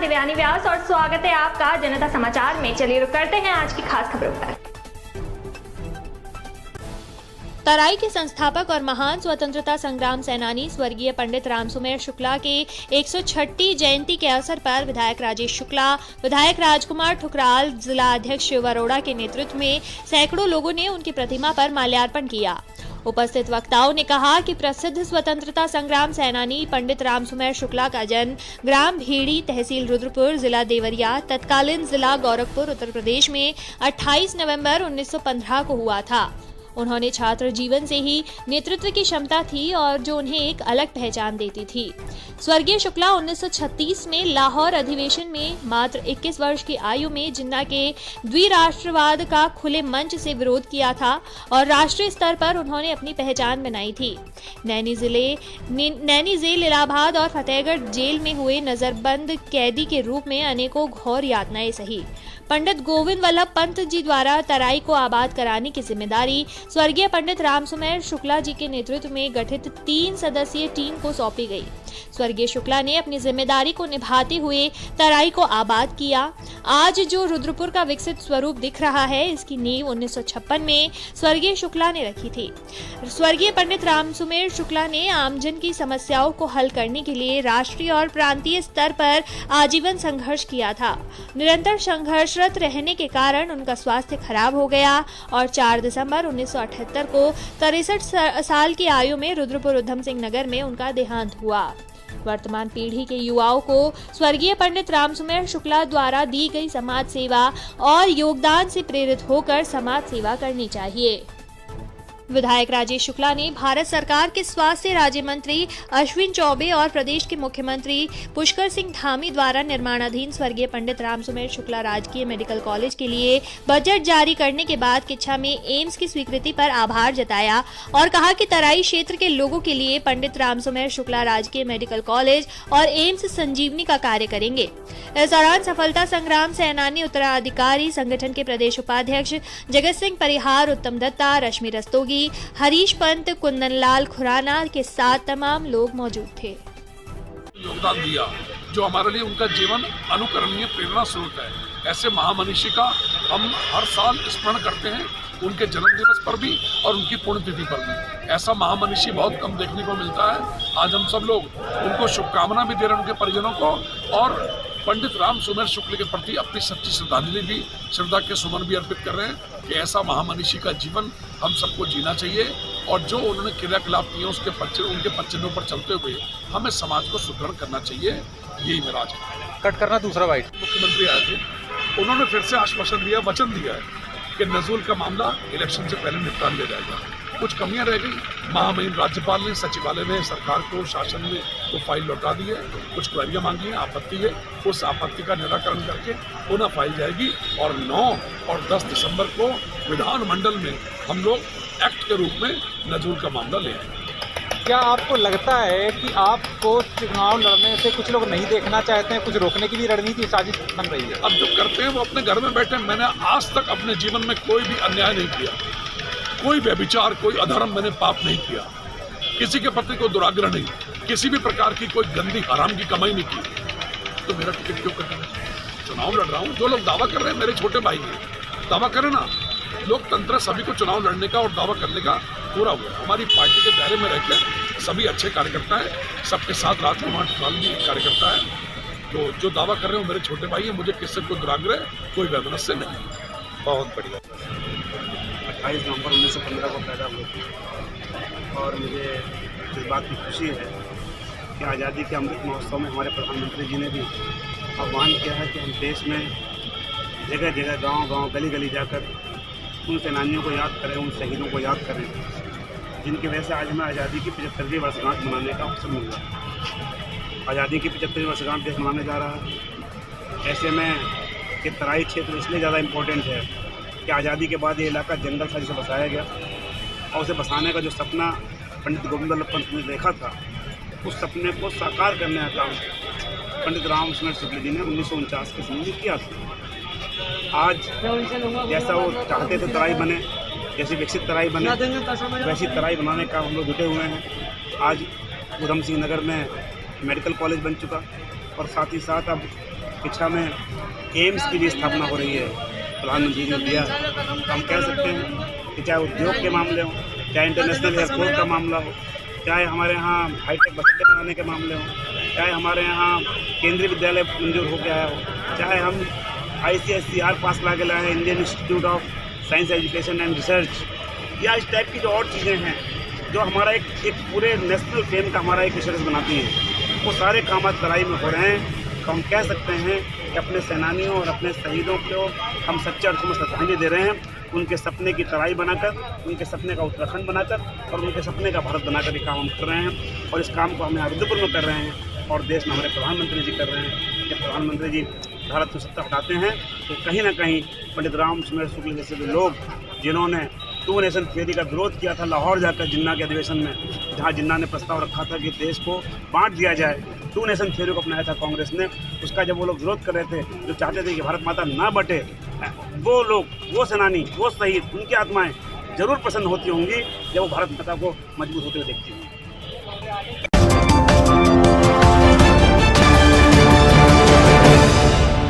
दिव्यानी व्यास और स्वागत है आपका जनता समाचार में। चलिए रुक करते हैं आज की खास खबरों पर। तराई के संस्थापक और महान स्वतंत्रता संग्राम सेनानी स्वर्गीय पंडित रामसुमेर शुक्ला के 106वीं जयंती के अवसर पर विधायक राजेश शुक्ला, विधायक राजकुमार ठुकराल, जिला अध्यक्ष शिव अरोड़ा के नेतृत्व में सैकड़ों लोगों ने उनकी प्रतिमा पर माल्यार्पण किया। उपस्थित वक्ताओं ने कहा कि प्रसिद्ध स्वतंत्रता संग्राम सेनानी पंडित रामसुमेर शुक्ला का जन्म ग्राम भीड़ी, तहसील रुद्रपुर, जिला देवरिया, तत्कालीन जिला गोरखपुर, उत्तर प्रदेश में 28 नवंबर 1915 को हुआ था। उन्होंने छात्र जीवन से ही नेतृत्व की क्षमता थी और जो उन्हें एक अलग पहचान देती थी। स्वर्गीय शुक्ला 1936 में लाहौर अधिवेशन में मात्र 21 वर्ष की आयु में जिन्ना के द्विराष्ट्रवाद का खुले मंच से विरोध किया था और राष्ट्रीय स्तर पर उन्होंने अपनी पहचान बनाई थी। नैनी जेल, इलाहाबाद और फतेहगढ़ जेल में हुए नजरबंद कैदी के रूप में अनेकों घोर यातनाएं सही। पंडित गोविंद वल्लभ पंत जी द्वारा तराई को आबाद कराने की जिम्मेदारी स्वर्गीय पंडित रामसुमेर शुक्ला जी के नेतृत्व में गठित 3 सदस्यीय टीम को सौंपी गई। स्वर्गीय शुक्ला ने अपनी जिम्मेदारी को निभाते हुए तराई को आबाद किया। आज जो रुद्रपुर का विकसित स्वरूप दिख रहा है, इसकी नींव 1956 में स्वर्गीय शुक्ला ने रखी थी। स्वर्गीय पंडित रामसुमेर शुक्ला ने आमजन की समस्याओं को हल करने के लिए राष्ट्रीय और प्रांतीय स्तर पर आजीवन संघर्ष किया था। निरंतर संघर्षरत रहने के कारण उनका स्वास्थ्य खराब हो गया और 4 दिसंबर 1978 को 63 साल की आयु में रुद्रपुर उधम सिंह नगर में उनका देहांत हुआ। वर्तमान पीढ़ी के युवाओं को स्वर्गीय पंडित रामसुमेर शुक्ला द्वारा दी गई समाज सेवा और योगदान से प्रेरित होकर समाज सेवा करनी चाहिए। विधायक राजेश शुक्ला ने भारत सरकार के स्वास्थ्य राज्य मंत्री अश्विन चौबे और प्रदेश के मुख्यमंत्री पुष्कर सिंह धामी द्वारा निर्माणाधीन स्वर्गीय पंडित रामसुमेर शुक्ला राजकीय मेडिकल कॉलेज के लिए बजट जारी करने के बाद किच्छा में एम्स की स्वीकृति पर आभार जताया और कहा कि तराई क्षेत्र के लोगों के लिए पंडित रामसुमेर शुक्ला राजकीय मेडिकल कॉलेज और एम्स संजीवनी का कार्य करेंगे। इस दौरान सफलता संग्राम सेनानी उत्तराधिकारी संगठन के प्रदेश उपाध्यक्ष जगत सिंह परिहार, उत्तम दत्ता, रश्मि रस्तोगी, हरीश पंत, कुंदनलाल खुराना के साथ तमाम लोग मौजूद थे। योगदान दिया जो हमारे लिए उनका जीवन अनुकरणीय प्रेरणा स्रोत है। ऐसे महामनीषी का हम हर साल स्मरण करते हैं, उनके जन्म दिवस पर भी और उनकी पुण्यतिथि पर भी। ऐसा महामनीषी बहुत कम देखने को मिलता है। आज हम सब लोग उनको शुभकामना भी दे रहे हैं, उनके परिजनों को, और पंडित रामसुमेर शुक्ल के प्रति अपनी सच्ची श्रद्धांजलि भी, श्रद्धा के सुमन भी अर्पित कर रहे हैं कि ऐसा महामनीषी का जीवन हम सबको जीना चाहिए और जो उन्होंने क्रियाकलाप किए उनके पच्चनों पर चलते हुए हमें समाज को सुदृढ़ करना चाहिए। यही मेरा आज कट करना। दूसरा बाइट, मुख्यमंत्री आए थे, उन्होंने फिर से आश्वासन दिया, वचन दिया है कि नजूल का मामला इलेक्शन से पहले निपटा लिया जाएगा। कुछ कमियां रह गई, महामहिम राज्यपाल ने, सचिवालय ने, सरकार को, शासन ने वो फाइल लौटा दी है। कुछ क्वेरियां मांगी हैं, आपत्ति है, उस आपत्ति का निराकरण करके पुनः फाइल जाएगी और 9 और 10 दिसंबर को विधानमंडल में हम लोग एक्ट के रूप में नजूल का मामला ले आएंगे। क्या आपको लगता है कि आपको चुनाव लड़ने से कुछ लोग नहीं देखना चाहते हैं, कुछ रोकने की भी रणनीति साजिश बन रही है? अब जो करते हैं वो अपने घर में बैठे। मैंने आज तक अपने जीवन में कोई भी अन्याय नहीं किया, कोई व्यभिचार, कोई अधर्म, मैंने पाप नहीं किया, किसी के प्रति कोई दुराग्रह नहीं, किसी भी प्रकार की कोई गंदी हराम की कमाई नहीं की। तो मेरा टिकट क्यों कटेगा? चुनाव लड़ रहा हूँ। जो लोग दावा कर रहे हैं मेरे छोटे भाई हैं, दावा करें ना। लोकतंत्र सभी को चुनाव लड़ने का और दावा करने का पूरा हुआ। हमारी पार्टी के दायरे में रहकर सभी अच्छे कार्यकर्ता हैं, सबके साथ राजकुमार ठुकराल भी कार्यकर्ता है। तो जो दावा कर रहे हो मेरे छोटे भाई हैं, मुझे किससे कोई दुराग्रह, कोई वैमनस्य नहीं। बहुत बढ़िया। 28 नवंबर 1915 को पैदा हुए थे और मुझे इस बात की खुशी है कि आज़ादी के अमृत महोत्सव में हमारे प्रधानमंत्री जी ने भी आह्वान किया है कि हम देश में जगह जगह, गांव-गांव, गली-गली जाकर उन सेनानियों को याद करें, उन शहीदों को याद करें जिनकी वजह से आज हमें आज़ादी की 75वीं वर्षगांठ मनाने का अवसर मिल रहा है। आज़ादी की 75वीं वर्षगांठ देश मनाने जा रहा है। ऐसे में कि तराई क्षेत्र इसलिए ज़्यादा इम्पोर्टेंट है कि आज़ादी के बाद ये इलाका जंगल था जिसे बसाया गया और उसे बसाने का जो सपना पंडित गोविंद वल्लभ पंत ने देखा था, उस सपने को साकार करने का काम पंडित रामसुमेर शुक्ल जी ने 1949 के समय में किया था। आज जैसा वो चाहते थे तराई बने, जैसी विकसित तराई बने, वैसी तराई बनाने का हम लोग जुटे हुए हैं। आज उधम सिंह नगर में मेडिकल कॉलेज बन चुका और साथ ही साथ अब किच्छा में एम्स की भी स्थापना हो रही है, प्रधानमंत्री ने दिया। हम कह सकते हैं कि चाहे उद्योग के मामले हो, चाहे इंटरनेशनल एयरपोर्ट का मामला हो, चाहे हमारे यहाँ हाईटेक बस अड्डे बनाने के मामले हो, चाहे हमारे यहाँ केंद्रीय विद्यालय मंजूर हो गया हो, चाहे हम ICSER पास ला के लाए हैं, Indian institute of science education and research, या इस टाइप की जो और चीज़ें हैं जो हमारा एक पूरे नेशनल फेम का हमारा एक विशेष बनाती हैं, वो सारे काम आज तराई में हो रहे हैं। तो हम कह सकते हैं कि अपने सेनानियों और अपने शहीदों को हम सच्चे अर्थों में श्रद्धांजलि दे रहे हैं। उनके सपने की तराई बनाकर, उनके सपने का उत्तराखंड बनाकर और उनके सपने का भारत बनाकर ये काम हम कर रहे हैं। और इस काम को हम यहाँ रुद्रपुर में कर रहे हैं और देश में हमारे प्रधानमंत्री जी कर रहे हैं। जब प्रधानमंत्री जी भारत में सत्ता हटाते हैं तो कहीं ना कहीं पंडित राम सुमेर शुक्ल जैसे भी लोग, जिन्होंने 2 नेशन थ्योरी का विरोध किया था लाहौर जाकर जिन्ना के अधिवेशन में, जहाँ जिन्ना ने प्रस्ताव रखा था कि देश को बांट दिया जाए, 2 नेशन थ्योरी को अपनाया था कांग्रेस ने, उसका जब वो लोग विरोध कर रहे थे, जो चाहते थे कि भारत माता ना बटे, वो लोग, वो सेनानी, वो शहीद, उनकी आत्माएं जरूर प्रसन्न होती होंगी जब वो भारत माता को मजबूत होते हुए देखती होंगी।